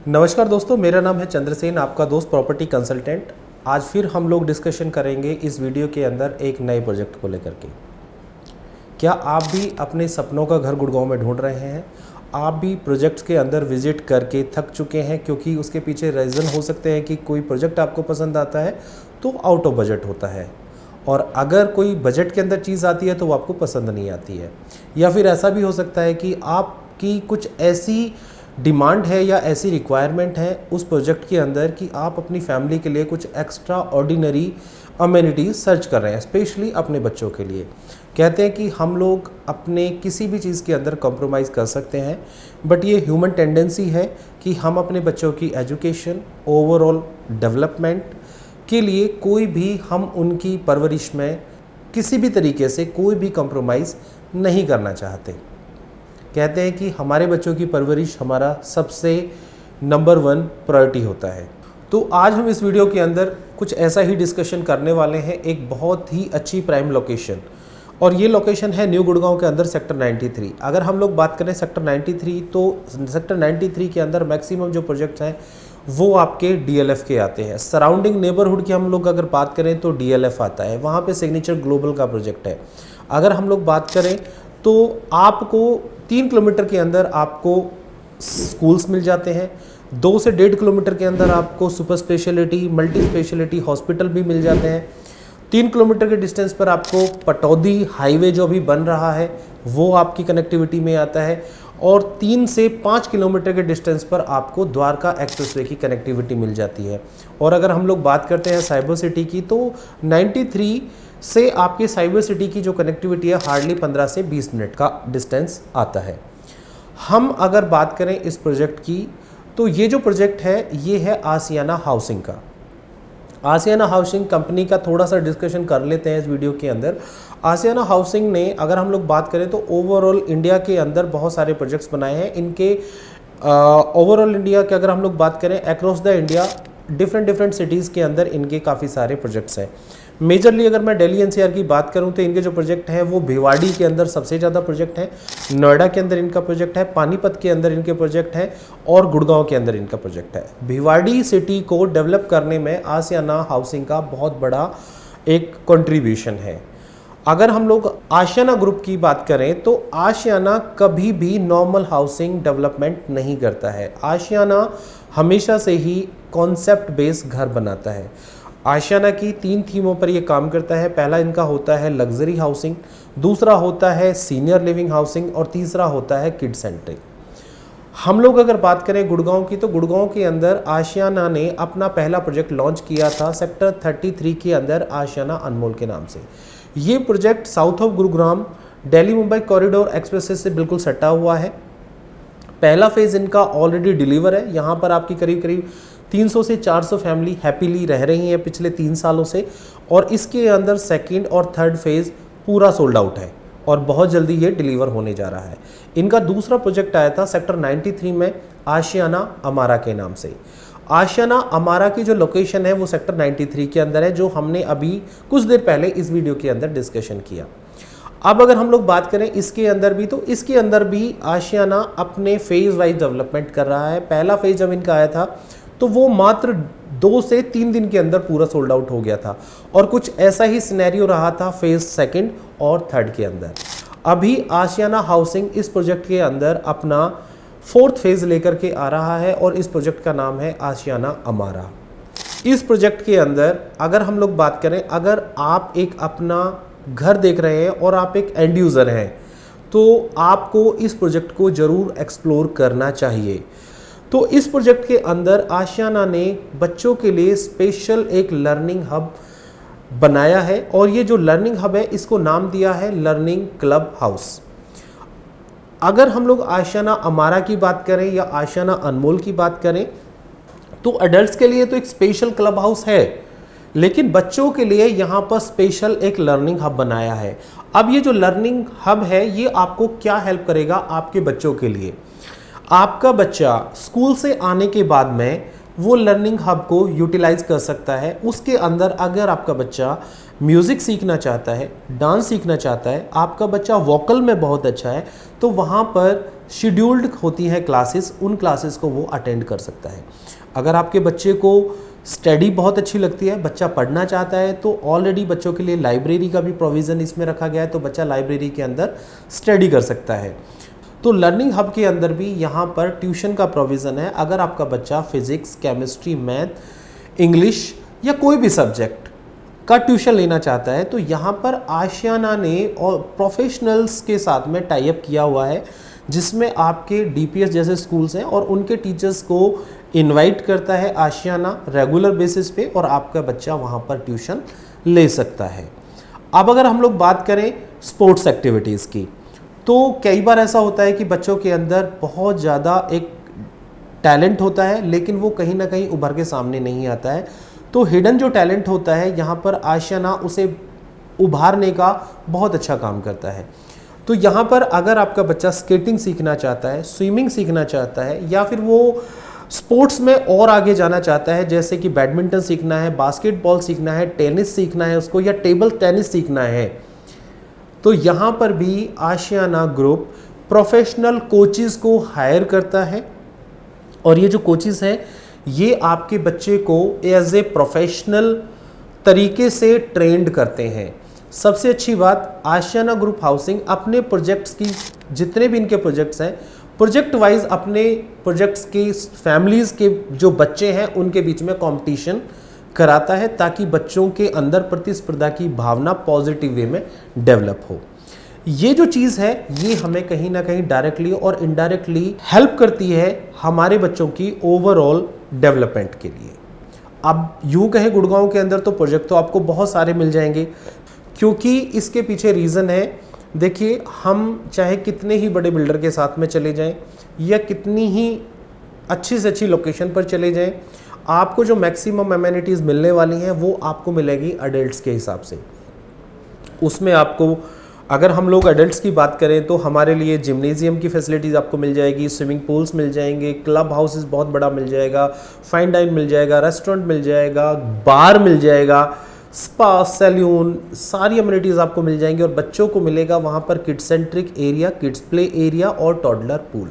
नमस्कार दोस्तों, मेरा नाम है चंद्रसेन, आपका दोस्त प्रॉपर्टी कंसल्टेंट। आज फिर हम लोग डिस्कशन करेंगे इस वीडियो के अंदर एक नए प्रोजेक्ट को लेकर के। क्या आप भी अपने सपनों का घर गुड़गांव में ढूंढ रहे हैं? आप भी प्रोजेक्ट्स के अंदर विजिट करके थक चुके हैं, क्योंकि उसके पीछे रीज़न हो सकते हैं कि कोई प्रोजेक्ट आपको पसंद आता है तो आउट ऑफ बजट होता है, और अगर कोई बजट के अंदर चीज़ आती है तो वो आपको पसंद नहीं आती है। या फिर ऐसा भी हो सकता है कि आपकी कुछ ऐसी डिमांड है या ऐसी रिक्वायरमेंट है उस प्रोजेक्ट के अंदर कि आप अपनी फैमिली के लिए कुछ एक्स्ट्रा ऑर्डिनरी अमेनिटीज़ सर्च कर रहे हैं, स्पेशली अपने बच्चों के लिए। कहते हैं कि हम लोग अपने किसी भी चीज़ के अंदर कॉम्प्रोमाइज़ कर सकते हैं, बट ये ह्यूमन टेंडेंसी है कि हम अपने बच्चों की एजुकेशन, ओवरऑल डेवलपमेंट के लिए कोई भी हम उनकी परवरिश में किसी भी तरीके से कोई भी कॉम्प्रोमाइज़ नहीं करना चाहते। कहते हैं कि हमारे बच्चों की परवरिश हमारा सबसे नंबर 1 प्रायोरिटी होता है। तो आज हम इस वीडियो के अंदर कुछ ऐसा ही डिस्कशन करने वाले हैं, एक बहुत ही अच्छी प्राइम लोकेशन, और ये लोकेशन है न्यू गुड़गांव के अंदर सेक्टर 93। अगर हम लोग बात करें सेक्टर 93, तो सेक्टर 93 के अंदर मैक्सिमम जो प्रोजेक्ट्स हैं वो आपके डीएलएफ के आते हैं। सराउंडिंग नेबरहुड की हम लोग अगर बात करें तो डीएलएफ आता है, वहाँ पे सिग्नेचर ग्लोबल का प्रोजेक्ट है। अगर हम लोग बात करें तो आपको 3 किलोमीटर के अंदर आपको स्कूल्स मिल जाते हैं, 2 से 1.5 किलोमीटर के अंदर आपको super speciality, multi speciality hospital भी मिल जाते हैं। 3 किलोमीटर के डिस्टेंस पर आपको पटौदी हाईवे जो अभी बन रहा है वो आपकी कनेक्टिविटी में आता है, और 3 से 5 किलोमीटर के डिस्टेंस पर आपको द्वारका एक्सप्रेसवे की कनेक्टिविटी मिल जाती है। और अगर हम लोग बात करते हैं साइबर सिटी की, तो 93 से आपके साइबर सिटी की जो कनेक्टिविटी है हार्डली 15 से 20 मिनट का डिस्टेंस आता है। हम अगर बात करें इस प्रोजेक्ट की, तो ये जो प्रोजेक्ट है ये है आसियाना हाउसिंग का। आसियाना हाउसिंग कंपनी का थोड़ा सा डिस्कशन कर लेते हैं इस वीडियो के अंदर। आसियाना हाउसिंग ने, अगर हम लोग बात करें तो ओवरऑल इंडिया के अंदर बहुत सारे प्रोजेक्ट्स बनाए हैं। इनके ओवरऑल इंडिया के अगर हम लोग बात करें across the India different cities के अंदर इनके काफ़ी सारे प्रोजेक्ट्स हैं। मेजरली अगर मैं दिल्ली एनसीआर की बात करूं तो इनके जो प्रोजेक्ट हैं वो भिवाड़ी के अंदर सबसे ज़्यादा प्रोजेक्ट है, नोएडा के अंदर इनका प्रोजेक्ट है, पानीपत के अंदर इनके प्रोजेक्ट है, और गुड़गांव के अंदर इनका प्रोजेक्ट है। भिवाड़ी सिटी को डेवलप करने में आसियाना हाउसिंग का बहुत बड़ा एक कंट्रीब्यूशन है। अगर हम लोग आशियाना ग्रुप की बात करें तो आशियाना कभी भी नॉर्मल हाउसिंग डेवलपमेंट नहीं करता है। आशियाना हमेशा से ही कॉन्सेप्ट बेस्ड घर बनाता है। आशियाना की 3 थीमों पर ये काम करता है। पहला इनका होता है लग्जरी हाउसिंग, दूसरा होता है सीनियर लिविंग हाउसिंग, और तीसरा होता है किड सेंट्रिक। हम लोग अगर बात करें गुड़गांव की, तो गुड़गांव के अंदर आशियाना ने अपना पहला प्रोजेक्ट लॉन्च किया था सेक्टर 33 के अंदर, आशियाना अनमोल के नाम से। ये project south of Gurugram Delhi Mumbai corridor expressway से बिल्कुल सटा हुआ है। पहला फेज़ इनका ऑलरेडी डिलीवर है। यहाँ पर आपकी करीब करीब 300 से 400 फैमिली हैप्पीली रह रही हैं पिछले 3 सालों से, और इसके अंदर सेकंड और थर्ड फेज़ पूरा सोल्ड आउट है और बहुत जल्दी ये डिलीवर होने जा रहा है। इनका दूसरा प्रोजेक्ट आया था सेक्टर 93 में आशियाना अमारा के नाम से। आशियाना अमारा की जो लोकेशन है वो सेक्टर 93 के अंदर है, जो हमने अभी कुछ देर पहले इस वीडियो के अंदर डिस्कशन किया। अब अगर हम लोग बात करें इसके अंदर भी, तो इसके अंदर भी आशियाना अपने फेज़ वाइज डेवलपमेंट कर रहा है। पहला फेज़ जब इनका आया था तो वो मात्र 2 से 3 दिन के अंदर पूरा सोल्ड आउट हो गया था, और कुछ ऐसा ही सिनेरियो रहा था फेज़ सेकंड और थर्ड के अंदर। अभी आशियाना हाउसिंग इस प्रोजेक्ट के अंदर अपना 4th फेज़ लेकर के आ रहा है, और इस प्रोजेक्ट का नाम है आशियाना अमारा। इस प्रोजेक्ट के अंदर अगर हम लोग बात करें, अगर आप एक अपना घर देख रहे हैं और आप एक एंड यूज़र हैं, तो आपको इस प्रोजेक्ट को ज़रूर एक्सप्लोर करना चाहिए। तो इस प्रोजेक्ट के अंदर आशियाना ने बच्चों के लिए स्पेशल एक लर्निंग हब बनाया है, और ये जो लर्निंग हब है इसको नाम दिया है लर्निंग क्लब हाउस। अगर हम लोग आशियाना अमारा की बात करें या आशियाना अनमोल की बात करें, तो अडल्ट्स के लिए तो एक स्पेशल क्लब हाउस है, लेकिन बच्चों के लिए यहाँ पर स्पेशल एक लर्निंग हब बनाया है। अब ये जो लर्निंग हब है ये आपको क्या हेल्प करेगा आपके बच्चों के लिए? आपका बच्चा स्कूल से आने के बाद में वो लर्निंग हब को यूटिलाइज कर सकता है। उसके अंदर अगर आपका बच्चा म्यूज़िक सीखना चाहता है, डांस सीखना चाहता है, आपका बच्चा वोकल में बहुत अच्छा है, तो वहाँ पर शेड्यूल्ड होती हैं क्लासेस, उन क्लासेस को वो अटेंड कर सकता है। अगर आपके बच्चे को स्टडी बहुत अच्छी लगती है, बच्चा पढ़ना चाहता है, तो ऑलरेडी बच्चों के लिए लाइब्रेरी का भी प्रोविज़न इसमें रखा गया है, तो बच्चा लाइब्रेरी के अंदर स्टडी कर सकता है। तो लर्निंग हब के अंदर भी यहाँ पर ट्यूशन का प्रोविज़न है। अगर आपका बच्चा फिज़िक्स, केमिस्ट्री, मैथ, इंग्लिश या कोई भी सब्जेक्ट का ट्यूशन लेना चाहता है, तो यहाँ पर आशियाना ने और प्रोफेशनल्स के साथ में टाई अप किया हुआ है, जिसमें आपके डीपीएस जैसे स्कूल्स हैं और उनके टीचर्स को इनवाइट करता है आशियाना रेगुलर बेसिस पे, और आपका बच्चा वहाँ पर ट्यूशन ले सकता है। अब अगर हम लोग बात करें स्पोर्ट्स एक्टिविटीज़ की, तो कई बार ऐसा होता है कि बच्चों के अंदर बहुत ज़्यादा एक टैलेंट होता है, लेकिन वो कहीं ना कहीं उभर के सामने नहीं आता है। तो हिडन जो टैलेंट होता है, यहाँ पर आशियाना उसे उभारने का बहुत अच्छा काम करता है। तो यहाँ पर अगर आपका बच्चा स्केटिंग सीखना चाहता है, स्विमिंग सीखना चाहता है, या फिर वो स्पोर्ट्स में और आगे जाना चाहता है, जैसे कि बैडमिंटन सीखना है, बास्केटबॉल सीखना है, टेनिस सीखना है उसको, या टेबल टेनिस सीखना है, तो यहाँ पर भी आशियाना ग्रुप प्रोफेशनल कोचेज़ को हायर करता है। और ये जो कोचेज़ हैं, ये आपके बच्चे को एज ए प्रोफेशनल तरीके से ट्रेंड करते हैं। सबसे अच्छी बात, आशियाना ग्रुप हाउसिंग अपने प्रोजेक्ट्स की, जितने भी इनके प्रोजेक्ट्स हैं, प्रोजेक्ट वाइज अपने प्रोजेक्ट्स की फैमिलीज़ के जो बच्चे हैं उनके बीच में कंपटीशन कराता है, ताकि बच्चों के अंदर प्रतिस्पर्धा की भावना पॉजिटिव वे में डेवलप हो। ये जो चीज़ है, ये हमें कहीं ना कहीं डायरेक्टली और इनडायरेक्टली हेल्प करती है हमारे बच्चों की ओवरऑल डेवलपमेंट के लिए। अब यूँ कहें गुड़गांव के अंदर तो प्रोजेक्ट तो आपको बहुत सारे मिल जाएंगे, क्योंकि इसके पीछे रीज़न है। देखिए, हम चाहे कितने ही बड़े बिल्डर के साथ में चले जाएं या कितनी ही अच्छी से अच्छी लोकेशन पर चले जाएं, आपको जो मैक्सिमम अमेनिटीज़ मिलने वाली हैं वो आपको मिलेगी अडल्ट्स के हिसाब से। उसमें आपको, अगर हम लोग अडल्ट्स की बात करें, तो हमारे लिए जिम्नेजियम की फैसिलिटीज़ आपको मिल जाएगी, स्विमिंग पूल्स मिल जाएंगे, क्लब हाउसेस बहुत बड़ा मिल जाएगा, फाइन डाइन मिल जाएगा, रेस्टोरेंट मिल जाएगा, बार मिल जाएगा, स्पा, सैलून, सारी अमेनिटीज़ आपको मिल जाएंगी। और बच्चों को मिलेगा वहाँ पर kids centric area, kids play area और टॉडलर पूल।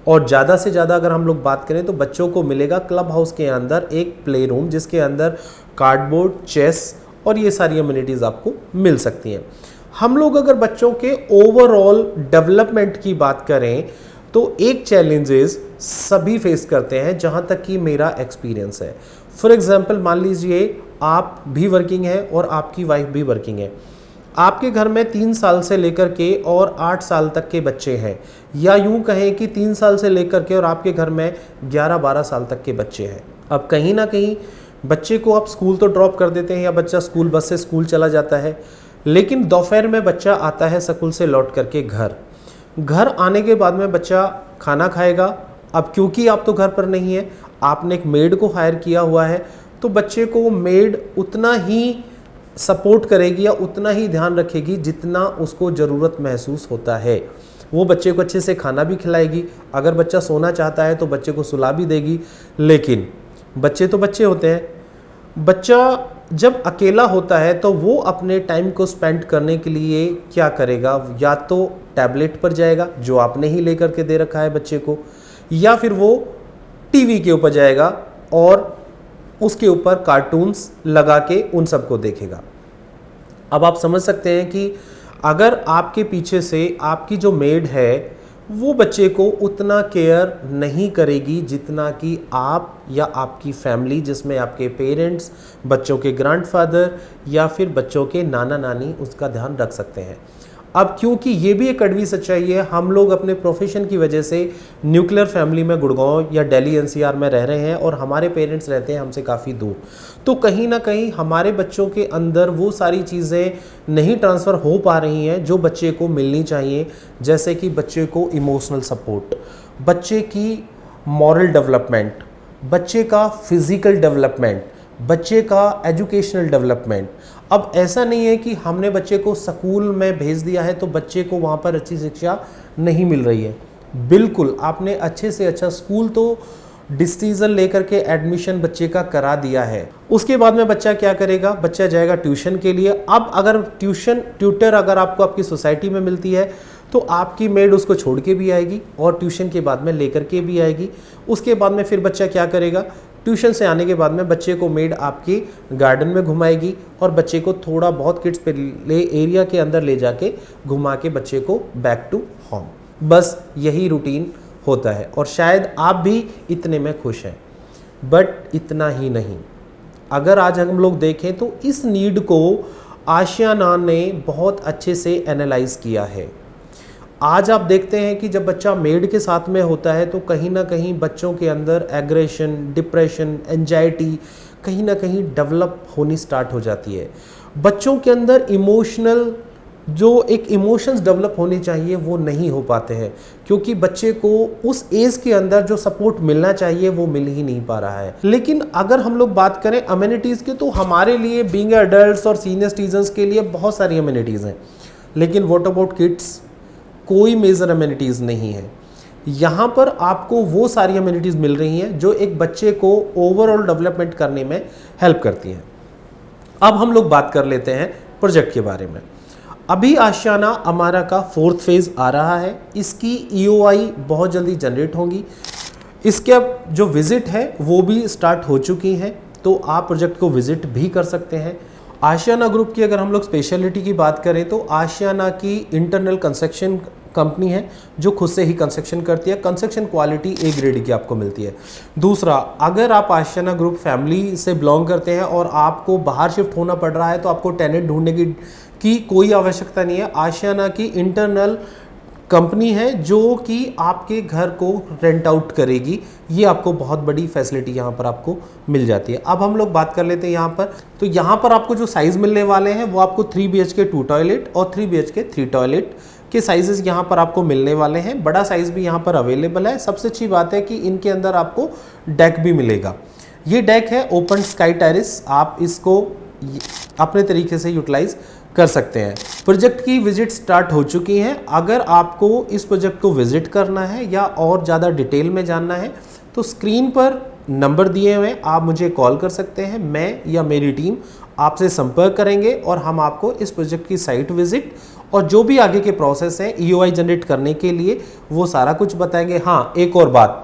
और ज़्यादा से ज़्यादा अगर हम लोग बात करें, तो बच्चों को मिलेगा क्लब हाउस के अंदर एक प्ले रूम, जिसके अंदर कार्डबोर्ड, चेस और ये सारी अमेनिटीज़ आपको मिल सकती हैं। हम लोग अगर बच्चों के ओवरऑल डेवलपमेंट की बात करें, तो एक चैलेंजेस सभी फेस करते हैं, जहाँ तक कि मेरा एक्सपीरियंस है। फॉर एग्जांपल, मान लीजिए आप भी वर्किंग हैं और आपकी वाइफ भी वर्किंग है। आपके घर में 3 साल से लेकर के और 8 साल तक के बच्चे हैं, या यूं कहें कि 3 साल से लेकर के और आपके घर में 11-12 साल तक के बच्चे हैं। अब कहीं ना कहीं बच्चे को आप स्कूल तो ड्रॉप कर देते हैं, या बच्चा स्कूल बस से स्कूल चला जाता है, लेकिन दोपहर में बच्चा आता है स्कूल से लौट करके घर आने के बाद में बच्चा खाना खाएगा। अब क्योंकि आप तो घर पर नहीं है, आपने एक मेड को हायर किया हुआ है, तो बच्चे को मेड उतना ही सपोर्ट करेगी या उतना ही ध्यान रखेगी जितना उसको ज़रूरत महसूस होता है। वो बच्चे को अच्छे से खाना भी खिलाएगी, अगर बच्चा सोना चाहता है तो बच्चे को सुला भी देगी। लेकिन बच्चे तो बच्चे होते हैं। बच्चा जब अकेला होता है तो वो अपने टाइम को स्पेंड करने के लिए क्या करेगा, या तो टैबलेट पर जाएगा जो आपने ही लेकर के दे रखा है बच्चे को, या फिर वो टीवी के ऊपर जाएगा और उसके ऊपर कार्टून्स लगा के उन सबको देखेगा। अब आप समझ सकते हैं कि अगर आपके पीछे से आपकी जो मेड है वो बच्चे को उतना केयर नहीं करेगी जितना कि आप या आपकी फैमिली, जिसमें आपके पेरेंट्स, बच्चों के ग्रैंडफादर या फिर बच्चों के नाना नानी उसका ध्यान रख सकते हैं। अब क्योंकि ये भी एक कड़वी सच्चाई है, हम लोग अपने प्रोफेशन की वजह से न्यूक्लियर फैमिली में गुड़गांव या दिल्ली एनसीआर में रह रहे हैं और हमारे पेरेंट्स रहते हैं हमसे काफ़ी दूर, तो कहीं ना कहीं हमारे बच्चों के अंदर वो सारी चीज़ें नहीं ट्रांसफ़र हो पा रही हैं जो बच्चे को मिलनी चाहिए। जैसे कि बच्चे को इमोशनल सपोर्ट, बच्चे की मॉरल डेवलपमेंट, बच्चे का फिज़िकल डेवलपमेंट, बच्चे का एजुकेशनल डेवलपमेंट। अब ऐसा नहीं है कि हमने बच्चे को स्कूल में भेज दिया है तो बच्चे को वहाँ पर अच्छी शिक्षा नहीं मिल रही है। बिल्कुल, आपने अच्छे से अच्छा स्कूल तो डिसीजन लेकर के एडमिशन बच्चे का करा दिया है। उसके बाद में बच्चा क्या करेगा, बच्चा जाएगा ट्यूशन के लिए। अब अगर ट्यूटर अगर आपको आपकी सोसाइटी में मिलती है तो आपकी मेड उसको छोड़ के भी आएगी और ट्यूशन के बाद में लेकर के भी आएगी। उसके बाद में फिर बच्चा क्या करेगा, ट्यूशन से आने के बाद में बच्चे को मेड आपके गार्डन में घुमाएगी और बच्चे को थोड़ा बहुत किड्स प्ले एरिया के अंदर ले जाके घुमा के बच्चे को बैक टू होम। बस यही रूटीन होता है और शायद आप भी इतने में खुश हैं। बट इतना ही नहीं, अगर आज हम लोग देखें तो इस नीड को आशियाना ने बहुत अच्छे से एनालाइज किया है। आज आप देखते हैं कि जब बच्चा मेड के साथ में होता है तो कहीं ना कहीं बच्चों के अंदर एग्रेशन, डिप्रेशन, एंजाइटी कहीं ना कहीं डेवलप होनी स्टार्ट हो जाती है। बच्चों के अंदर इमोशनल जो एक इमोशंस डेवलप होनी चाहिए वो नहीं हो पाते हैं, क्योंकि बच्चे को उस एज के अंदर जो सपोर्ट मिलना चाहिए वो मिल ही नहीं पा रहा है। लेकिन अगर हम लोग बात करें अम्यूनिटीज़ की, तो हमारे लिए बीइंग एडल्ट्स और सीनियर सिटीजन्स के लिए बहुत सारी अम्यूनिटीज़ हैं, लेकिन व्हाट अबाउट किड्स, कोई मेजर अम्यूनिटीज़ नहीं है। यहाँ पर आपको वो सारी अम्यूनिटीज़ मिल रही हैं जो एक बच्चे को ओवरऑल डेवलपमेंट करने में हेल्प करती हैं। अब हम लोग बात कर लेते हैं प्रोजेक्ट के बारे में। अभी आशियाना अमारा का 4th फेज़ आ रहा है, इसकी EOI बहुत जल्दी जनरेट होंगी। इसके अब जो विज़िट है वो भी स्टार्ट हो चुकी हैं, तो आप प्रोजेक्ट को विज़िट भी कर सकते हैं। आशियाना ग्रुप की अगर हम लोग स्पेशलिटी की बात करें तो आशियाना की इंटरनल कंस्ट्रक्शन कंपनी है जो खुद से ही कंस्ट्रक्शन करती है। कंस्ट्रक्शन क्वालिटी A ग्रेड की आपको मिलती है। दूसरा, अगर आप आशियाना ग्रुप फैमिली से बिलोंग करते हैं और आपको बाहर शिफ्ट होना पड़ रहा है तो आपको टेनेंट ढूंढने की कोई आवश्यकता नहीं है। आशियाना की इंटरनल कंपनी है जो कि आपके घर को रेंट आउट करेगी। ये आपको बहुत बड़ी फैसिलिटी यहाँ पर आपको मिल जाती है। अब हम लोग बात कर लेते हैं यहाँ पर, तो यहाँ पर आपको जो साइज़ मिलने वाले हैं वो आपको 3 BHK 2 टॉयलेट और 3 BHK 3 टॉयलेट के साइजेस यहाँ पर आपको मिलने वाले हैं। बड़ा साइज़ भी यहाँ पर अवेलेबल है। सबसे अच्छी बात है कि इनके अंदर आपको डेक भी मिलेगा। ये डेक है ओपन स्काई टेरेस, आप इसको अपने तरीके से यूटिलाइज कर सकते हैं। प्रोजेक्ट की विजिट स्टार्ट हो चुकी हैं। अगर आपको इस प्रोजेक्ट को विजिट करना है या और ज़्यादा डिटेल में जानना है तो स्क्रीन पर नंबर दिए हुए हैं, आप मुझे कॉल कर सकते हैं। मैं या मेरी टीम आपसे संपर्क करेंगे और हम आपको इस प्रोजेक्ट की साइट विजिट और जो भी आगे के प्रोसेस हैं EOI जनरेट करने के लिए वो सारा कुछ बताएंगे। हाँ, एक और बात,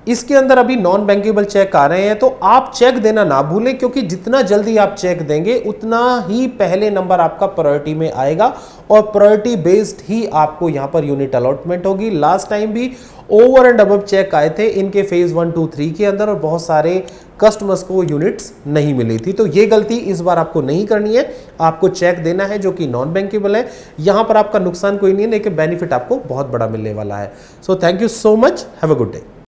इसके अंदर अभी नॉन बैंकेबल चेक आ रहे हैं तो आप चेक देना ना भूलें, क्योंकि जितना जल्दी आप चेक देंगे उतना ही पहले नंबर आपका प्रायोरिटी में आएगा और प्रायोरिटी बेस्ड ही आपको यहाँ पर यूनिट अलॉटमेंट होगी। लास्ट टाइम भी ओवर एंड अबव चेक आए थे इनके फेज़ 1, 2, 3 के अंदर और बहुत सारे कस्टमर्स को यूनिट्स नहीं मिली थी। तो ये गलती इस बार आपको नहीं करनी है, आपको चेक देना है जो कि नॉन बैंकेबल है। यहाँ पर आपका नुकसान कोई नहीं है, लेकिन बेनिफिट आपको बहुत बड़ा मिलने वाला है। So thank you so much, have a good day.